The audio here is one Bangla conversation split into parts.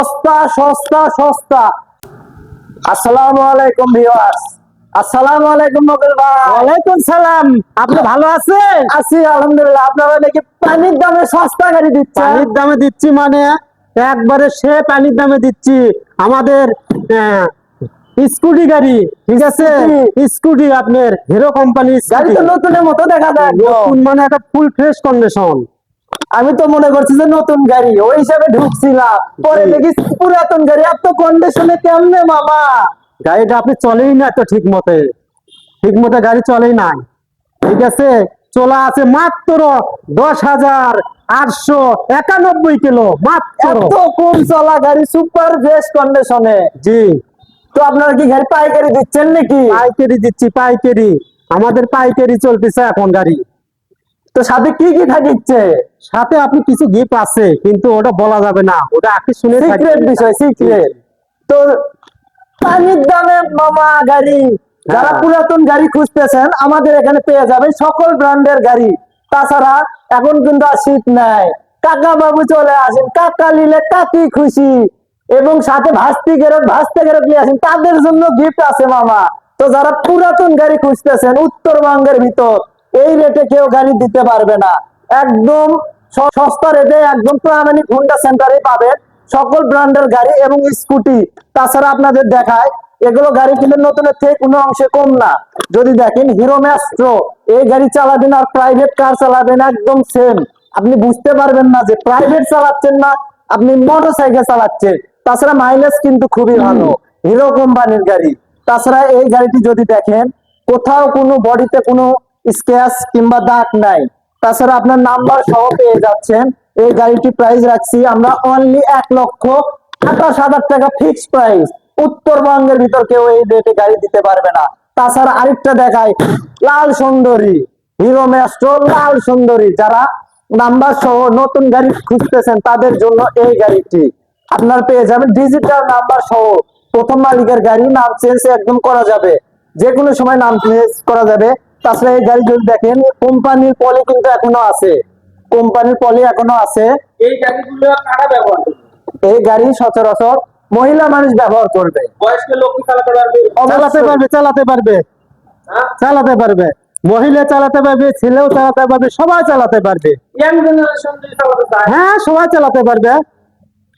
সস্তা সস্তা সস্তা। আসসালামু আলাইকুম ভিউয়ার্স। আসসালামু আলাইকুম নকুল ভাই। ওয়ালাইকুম সালাম। আপনি ভালো আছেন? আছি আলহামদুলিল্লাহ। আপনারা নাকি পানির দামে সস্তা গাড়ি দিচ্ছেন? পানির দামে দিচ্ছি মানে একবারে সে পানির দামে দিচ্ছি। আমাদের স্কুটি গাড়ি, ঠিক আছে, স্কুটি আপনার হিরো কোম্পানি গাড়ি তো নতুনের মতো দেখা যায়। নতুন মানে একটা ফুল ফ্রেশ কন্ডিশন। আমি তো মনে করছি যে নতুন গাড়ি, ওই হিসাবে ঢুকছিলাম, পরে দেখি পুরাতন গাড়ি। এত কন্ডিশনে কেমনে মামা? গাড়িটা আপনি চলেই না তো ঠিক মতে, ঠিক মতো গাড়ি চলেই নাই, ঠিক আছে। চলা আছে মাত্র 10,891 কিলো মাত্র। এত কম চলা গাড়ি, সুপার ফ্রেশ কন্ডিশনে। জি, তো আপনারা কি গাড়ি পাইকারি দিচ্ছেন নাকি? পাইকারি দিচ্ছি, পাইকারি। আমাদের পাইকারি চলতেছে এখন গাড়ি। তো সাথে কি কি থাকিচ্ছে? সাথে আপনি কিছু গিফট আছে, কিন্তু ওটা বলা যাবে না, ওটা আপনি শুনে সিক্রেট বিষয়, সিক্রেট। তো পানির দামে মামা গাড়ি, যারা পুরাতন গাড়ি খুঁজতেছেন আমাদের এখানে পেয়ে যাবেন সকল ব্র্যান্ডের গাড়ি। তাছাড়া এখন কিন্তু আর শীত নাই, কাকা বাবু চলে আসেন, কাকা নিলে কাকি খুশি, এবং সাথে ভাস্তি গেরত ভাস্তে গেরত নিয়ে আসেন, তাদের জন্য গিফট আছে মামা। তো যারা পুরাতন গাড়ি খুঁজতেছেন উত্তরবঙ্গের ভিতর, এই রেটে কেউ গাড়ি দিতে পারবে না। একদম সস্তা রেটে একদম প্রামাণিক হোন্ডা সেন্টারে পাবেন সকল ব্র্যান্ডের গাড়ি এবং স্কুটি। তাছাড়া আপনাদের দেখায়, এগুলো গাড়ি কিন্তু নতুনের থেকে কোনো অংশে কম না। যদি দেখেন হিরো ম্যাস্ট্রো, এই গাড়ি চালাবেন আর প্রাইভেট কার চালাবেন একদম সেম। আপনি বুঝতে পারবেন না যে প্রাইভেট চালাচ্ছেন না, আপনি মোটর সাইকেল চালাচ্ছেন। তাছাড়া মাইলেজ কিন্তু খুবই ভালো, হিরো কোম্পানির গাড়ি। তাছাড়া এই গাড়িটি যদি দেখেন, কোথাও কোনো বডিতে কোনো স্ক্র্যাচ কিংবা দাগ নাই। তাছাড়া আপনার নাম্বার সহ পেয়ে যাচ্ছেন। এই গাড়িটি প্রাইস রাখছি আমরা অনলি 1,28,000 টাকা ফিক্সড প্রাইস। উত্তরবঙ্গের ভিতর কেউ এই রেটে গাড়ি দিতে পারবে না। তাছাড়া আরেকটা দেখাই, লাল সুন্দরী, হিরো ম্যাস্ট্রো লাল সুন্দরী। যারা নাম্বার সহ নতুন গাড়ি খুঁজতেছেন তাদের জন্য এই গাড়িটি আপনার পেয়ে যাবেন ডিজিটাল নাম্বার সহ। প্রথম মালিকের গাড়ি, নাম চেঞ্জ একদম করা যাবে, যে কোনো সময় নাম চেঞ্জ করা যাবে। তাছাড়া এই গাড়ি যদি দেখেন, কোম্পানির পলি কিন্তু এখনো আছে, কোম্পানির পলি এখনো আছে। এই গাড়িগুলো কারা ব্যবহার করবে? এই গাড়ি সচরাচর মহিলা মানুষ ব্যবহার করবে। বয়স্ক লোক কি চালাতে পারবে? চালাতে পারবে, চালাতে পারবে, হ্যাঁ? চালাতে পারবে। মহিলা চালাতে পারবে, ছেলেও চালাতে পারবে, সবাই চালাতে পারবে। ইয়াং জেনারেশন যদি চালাতে চায়, হ্যাঁ, সবাই চালাতে পারবে,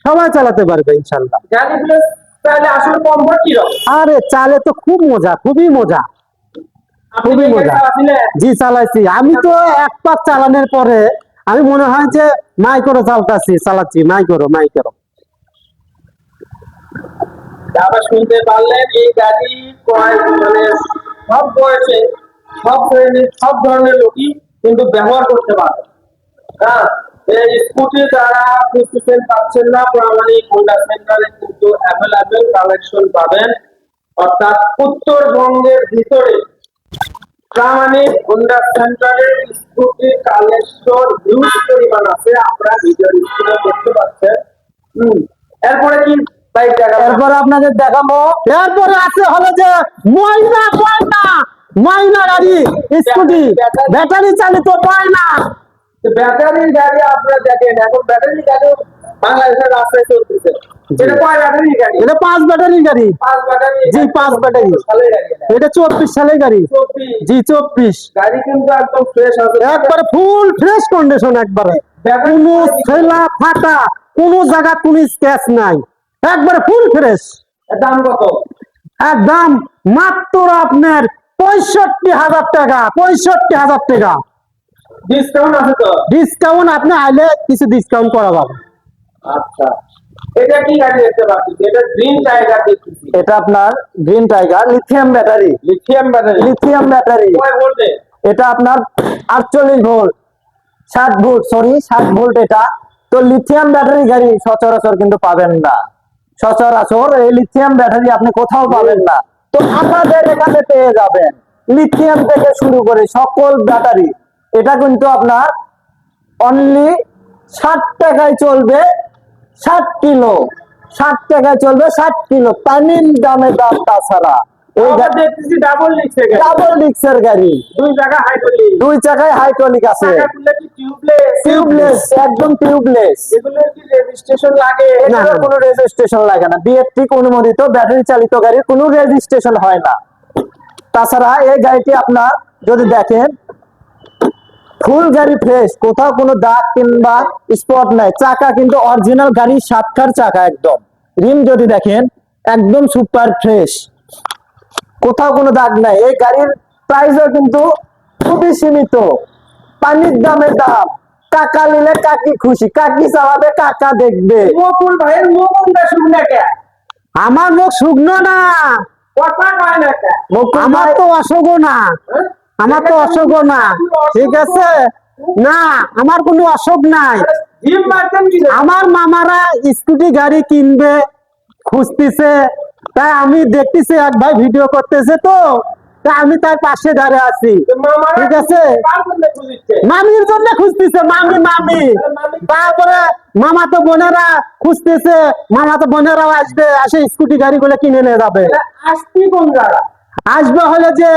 সবাই চালাতে পারবে ইনশাল্লাহ। গাড়িগুলো চাইলে আসলে কমফোর্ট কি রকম? আরে চালে তো খুব মজা, খুবই মজা, আপনি খুবই কি গাড়ি মজা। চালাছিলেন? জি, চালাইছি। আমি তো এক পাক চালানোর পরে আমি মনে হয় যে মাইক্রো চালাচ্ছি, মাইক্রো। আবার শুনতে পারলেন এই গাড়ি ক্রয় মানে সব বয়সে সব শ্রেণীর সব ধরনের লোকই কিন্তু ব্যবহার করতে পারে। হ্যাঁ, এই স্কুটি যারা খুঁজতেছেন পাচ্ছেন না, প্রামাণিক হোন্ডা সেন্টারে কিন্তু অ্যাভেলেবেল কালেকশন পাবেন। অর্থাৎ উত্তরবঙ্গের ভিতরে প্রামাণিক হোন্ডা সেন্টারে স্কুটি কালেকশন হিউজ পরিমাণ আছে, আপনারা ভিডিও স্ক্রিনে দেখতে পাচ্ছেন। এরপরে কি বাইক দেখা? এরপরে আপনাদের দেখাবো, এরপরে আছে হলো যে ময়না গাড়ি, স্কুটি, ব্যাটারি চালিত ময়না। ব্যাটারির গাড়ি আপনারা দেখেন, এখন ব্যাটারি গাড়ি বাংলাদেশের রাস্তায় চলতেছে। এটা কয় ব্যাটারি গাড়ি? এটা 5 ব্যাটারি গাড়ি। 5 ব্যাটারি। জি, 5 ব্যাটারি। সালের গাড়ি এটা। এটা 24 সালের গাড়ি। 24 জি, 24। গাড়ি কিন্তু একদম ফ্রেশ আছে, একবারে ফুল ফ্রেশ কন্ডিশন, একবারে কোনো ছেলা ফাটা, কোনো জায়গা কোনো স্ক্র্যাচ নাই, একবারে ফুল ফ্রেশ। এর দাম কত? একদম মাত্র আপনার 65,000 টাকা, 65,000 টাকা। ডিসকাউন্ট আছে তো? ডিসকাউন্ট আপনি আইলে কিছু ডিসকাউন্ট করা যাবে। আচ্ছা, এটা কি গাড়ি দেখতে পাচ্ছি? এটা গ্রিন টাইগার দেখতেছি। এটা আপনার green tiger lithium battery. Lithium battery. Lithium battery, কয় ভোল্টে? এটা আপনার 48 ভোল্ট, 60 ভোল্ট, সরি 60 ভোল্ট এটা। তো লিথিয়াম ব্যাটারি গাড়ি সচরাচর কিন্তু পাবেন না, সচরাচর এই লিথিয়াম ব্যাটারি আপনি কোথাও পাবেন না। তো আমাদের এখানে পেয়ে যাবেন লিথিয়াম থেকে শুরু করে সকল ব্যাটারি। এটা কিন্তু আপনার অনলি 60 টাকায় চলবে, 60 কিলো, 60 টাকায় চলবে 60 কিলো। পানির দামে দাম। তাছাড়া এই আবার দেখতেছি ডাবল লিক্সের গাড়ি, ডাবল ডিক্সের গাড়ি, দুই জায়গা হাইড্রোলিক, দুই চাকায় হাইড্রোলিক আছে, চাকাগুলো কি টিউবলেস? টিউবলেস, একদম টিউবলেস। এগুলোর কি রেজিস্ট্রেশন লাগে? এগুলোর কোনো রেজিস্ট্রেশন লাগে না, বিএফটিক অনুমোদিত ব্যাটারি চালিত গাড়ির কোনো রেজিস্ট্রেশন হয় না। তাছাড়া এই গাড়িটি আপনার যদি দেখেন ফুল গাড়ি ফ্রেশ, কোথাও কোনো দাগ কিংবা স্পট নাই, চাকা কিন্তু অরিজিনাল গাড়ির সাতকার চাকা একদম, রিম যদি দেখেন একদম সুপার ফ্রেশ, কোথাও কোনো দাগ নাই। এই গাড়ির প্রাইসও কিন্তু খুবই সীমিত, পানির দামের দাম। কাকা নিলে কাকি খুশি, কাকি চালাবে কাকা দেখবে। মকুল ভাইয়ের মুখটা শুকনা কে? আমার মুখ শুকনো না, কথা কয় না কে? মুকুল আমার ভাই- তো অসুখ না, হ্যাঁ? আমার তো অসুখ না, ঠিক আছে না, আমার কোনো অসুখ নাই। জিম মারতেন কি? আমার মামারা স্কুটি গাড়ি কিনবে খুঁজতেছে, তাই আমি দেখতেছি এক ভাই ভিডিও করতেছে, তো তাই আমি তার পাশে দাঁড়িয়ে আছি, মামারা ঠিক আছে। কার জন্য খুঁজছে? মামির জন্য খুঁজতেছে, মামি মামি, তারপরে মামা তো বোনেরা খুঁজতেছে, মামা তো বোনেরাও আসবে, আসে স্কুটি গাড়িগুলো কিনে নিয়ে যাবে। আসতি কোন জায়গা? আসবে হলে যে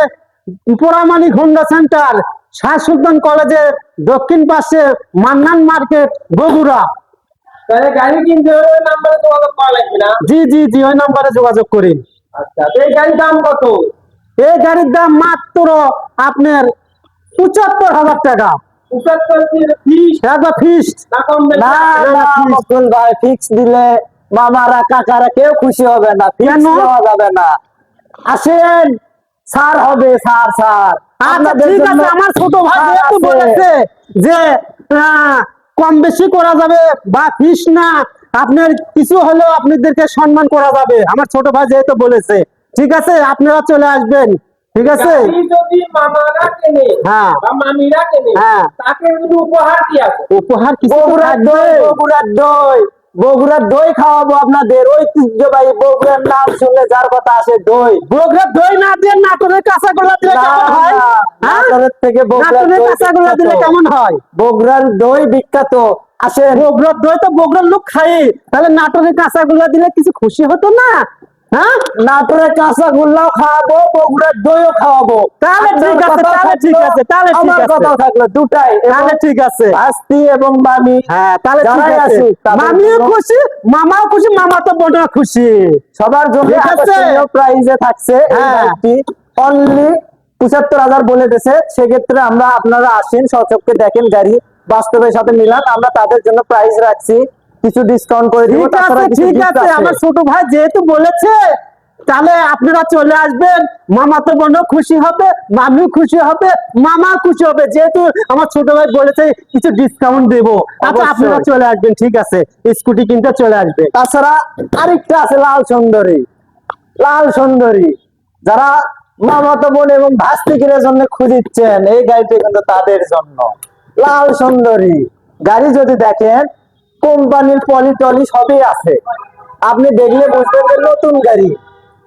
পোড়ামানিক হোন্ডা সেন্টার, শাহ সুলতান কলেজের দক্ষিণ পাশে, মান্নান মার্কেট, বগুড়া। তাহলে গাড়ি কিনতে হলে ওই নাম্বারে যোগাযোগ করা লাগবে না? জি জি জি, ওই নাম্বারে যোগাযোগ করি। আচ্ছা, তো এই গাড়ির দাম কত? এই গাড়ির দাম মাত্র আপনার ৭৫,০০০ টাকা, 75 30 একবার ফিক্সড। না কম বেশি? না না মুকুল ভাই, ফিক্স দিলে মামারা কাকারা কেউ খুশি হবে না, ফিক্স কেন? দেওয়া যাবে না। আসেন, ছাড় হবে, ছাড় ছাড় আচ্ছা আপনাদের ঠিক জন্য আছে, আমার ছোট ভাই ছাড় যেহেতু আছে। বলেছে যে কম বেশি করা যাবে বা ফিস না, আপনার কিছু হলেও আপনাদেরকে সম্মান করা যাবে, আমার ছোট ভাই যেহেতু বলেছে, ঠিক আছে আপনারা চলে আসবেন, ঠিক আছে। গাড়ি যদি মামারা কেনে হ্যাঁ। বা মামিরা কেনে, হ্যাঁ। তাকে যদি উপহার কি আছে? উপহার কিছু তো বগুড়ার দই, থাকবে। বগুড়ার দই, বগুড়ার দই খাওয়াবো আপনাদের, ঐতিহ্যবাহী বগুড়ার নাম শুনলে যার কথা আসে দই। বগুড়ার দই না দিয়ে নাটোরের কাঁচাগোল্লা দিলে না, কেমন হয়? না, হ্যাঁ? নাটোরের থেকে বগুড়ার নাটোরের দই কাঁচাগোল্লা দিলে বিখ্যাত। কেমন হয়? বগুড়ার দই বিখ্যাত, আসেন। বগুড়ার দই তো বগুড়ার লোক খায়, তাহলে নাটোরের কাঁচাগোল্লা দিলে কিছু খুশি হতো না? হ্যাঁ, নাটোরের কাঁচাগোল্লাও খাওয়াবো, বগুড়ার দইও খাওয়াবো। তাহলে ঠিক আপনার আছে, কথাও তাহলে ঠিক থাকলো, আছে, তাহলে ঠিক আমার আছে। কথাও থাকলো, দুটাই। তাহলে ঠিক আছে। আস্তি এবং মামি, হ্যাঁ তাহলে ঠিক যারাই আছে, আসুক তাদের মামিও জন্য- খুশি, মামাও খুশি, মামা তো বোনও খুশি। সবার জন্য ঠিক আছে। আকর্ষণীয় প্রাইজে থাকছে এই হ্যাঁ। বাইকটি, অনলি ৭৫,০০০ বলে দিয়েছে। সেক্ষেত্রে আমরা, আপনারা আসেন, সচক্ষে দেখেন গাড়ি, বাস্তবের সাথে মিলান, আমরা তাদের জন্য প্রাইস রাখছি, কিছু ডিসকাউন্ট করে দিব। ঠিক তাছাড়া আছে কিছু ঠিক gift আছে, আমার ছোট ভাই যেহেতু বলেছে, তাহলে আপনারা চলে আসবেন, মামা তো বোনও খুশি হবে, মামিও খুশি হবে, মামা খুশি হবে, যেহেতু আমার ছোট ভাই বলেছে কিছু ডিসকাউন্ট দেবো। আচ্ছা অবশ্যই। আপনারা চলে আসবেন, ঠিক আছে, স্কুটি কিনতে চলে আসবেন। তাছাড়া আরেকটা আছে লাল সুন্দরী, লাল সুন্দরী, যারা মামাতো বোন এবং ভাস্তিকের জন্য খুঁজিচ্ছেন, এই গাড়িটি কিন্তু তাদের জন্য। লাল সুন্দরী গাড়ি যদি দেখেন, কোম্পানির পলিটলি সবই আছে, আপনি দেখলে বুঝবেন যে নতুন গাড়ি,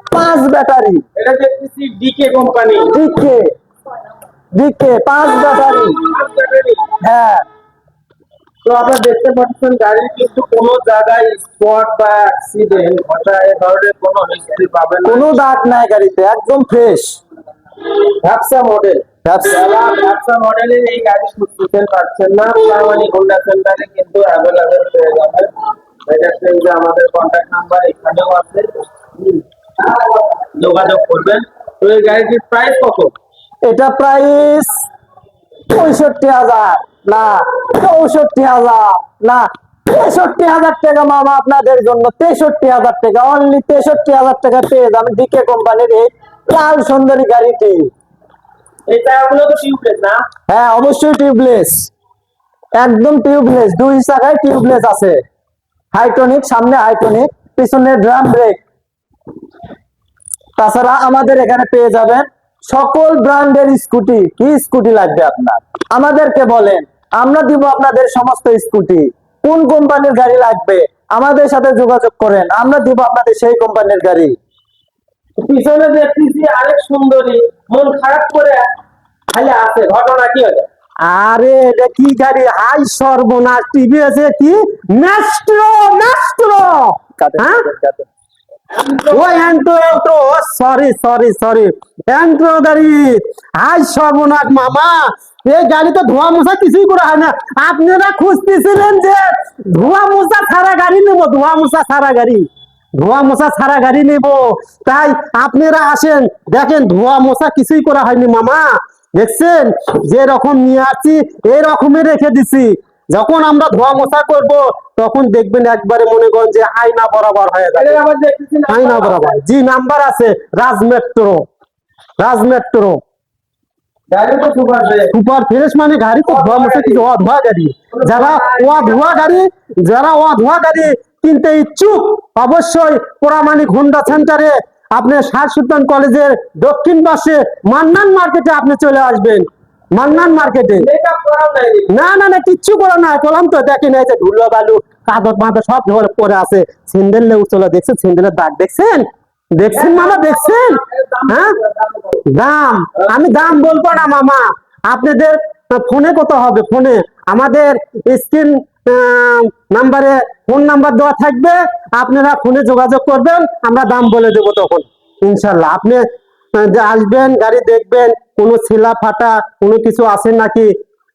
5 ব্যাটারি, এটা দেখতেছি ডিকে কোম্পানি। দিকে দিকে 5 ব্যাটারি, হ্যাঁ। তো আপনারা দেখতে পাচ্ছেন গাড়ির কিন্তু কোনো জায়গায় স্পট বা অ্যাক্সিডেন্ট ঘটা এ ধরনের কোনো হিস্ট্রি পাবেন না। কোনো দাগ নাই গাড়িতে, একদম ফ্রেশ। ব্যবসা মডেল, যারা ব্যবসা মডেলের এই গাড়ি খুঁজতেছেন, পাচ্ছেন না, মানে হোন্ডা সেন্টারে কিন্তু অ্যাভেলেবেল পেয়ে যাবেন। দেখেন যে আমাদের কন্ট্যাক্ট নাম্বার এখানেও আছে, যোগাযোগ করবেন। তো এই গাড়িটির প্রাইস কত? এটা প্রাইস 65,000 না, 64,000 না, 63,000 টাকা মামা, আপনাদের জন্য 63,000 টাকা, অনলি 63,000 টাকা পেয়ে যাবেন ডিকে কোম্পানির এই লাল সুন্দরী গাড়িটি। এই টায়ারগুলো তো টিউবলেস না? হ্যাঁ অবশ্যই টিউবলেস, একদম টিউবলেস, 2 চাকায় টিউবলেস আছে, হাইটনিক, সামনে হাইটনিক, পিছনে ড্রাম ব্রেক। তাছাড়া আমাদের এখানে পেয়ে যাবেন সকল ব্র্যান্ডের স্কুটি। কি স্কুটি লাগবে আপনার, আমাদেরকে বলেন, আমরা দিব আপনাদের সমস্ত স্কুটি। কোন কোম্পানির গাড়ি লাগবে আমাদের সাথে যোগাযোগ করেন, আমরা দিব আপনাদের সেই কোম্পানির গাড়ি। পিছনে দেখতেছি আরেক সুন্দরী, মন খারাপ করে খালি আছে, ঘটনা কি হলো? আরে এটা কি গাড়ি, হাই সর্বনাশ, টিভি আছে কি, ম্যাস্ট্রো, ম্যাস্ট্রো। হ্যাঁ ও এন্ট্রো সরি সরি সরি এন্ট্রো গাড়ি। হাই সর্বনাশ মামা, এই গাড়ি তো ধোয়া মোছা কিছুই করা হয় না। আপনারা খুঁজতেছিলেন যে ধোয়া মোছা ছাড়া গাড়ি নেবো, ধোয়া মোছা ছাড়া গাড়ি, ধোয়া মোছা ছাড়া গাড়ি নেব, তাই আপনারা আসেন। দেখেন ধোয়া মোছা কিছুই করা হয়নি মামা, দেখছেন যে রকম নিয়ে আসছি এই রকমই রেখে দিছি। যখন আমরা ধোয়া মোছা করব তখন দেখবেন একবারে মনে করেন যে আয়না বরাবর হয়ে যাবে। এদের আবার দেখতেছি না আয়না বরাবর, জি নাম্বার আছে রাজ মেট্রো, রাজ মেট্রো গাড়ি তো সুপার ফ্রেশ। সুপার ফ্রেশ মানে গাড়ি তো ধোয়া মোছা কিছু অধোয়া গাড়ি। যারা অধোয়া গাড়ি, যারা অধোয়া গাড়ি কিনতে ইচ্ছুক অবশ্যই প্রামাণিক হোন্ডা সেন্টারে আপনি শাহ সুলতান কলেজের দক্ষিণ পাশে মান্নান মার্কেটে আপনি চলে আসবেন। মান্নান মার্কেটে মেকআপ করাও নাই। না না না কিচ্ছু করা নাই, বললাম তো দেখেন এই যে ধুলো বালু কাদর মাদর সব ধরে পড়ে আছে। স্যান্ডেল লেউ চলে দেখছেন, স্যান্ডেলের দাগ দেখছেন, দেখছেন মামা দেখছেন? হ্যাঁ দাম আমি দাম বলবো না মামা, আপনাদের ফোনে কত হবে, ফোনে আমাদের স্ক্রিন নাম্বারে ফোন নাম্বার দেওয়া থাকবে, আপনারা ফোনে যোগাযোগ করবেন, আমরা দাম বলে দেবো তখন ইনশাল্লাহ। আপনি যে আসবেন গাড়ি দেখবেন কোনো ছিলা ফাটা কোনো কিছু আছে নাকি,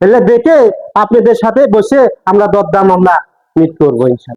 এলে দেখে আপনাদের সাথে বসে আমরা দরদাম আমরা মিট করবো ইনশাল্লাহ।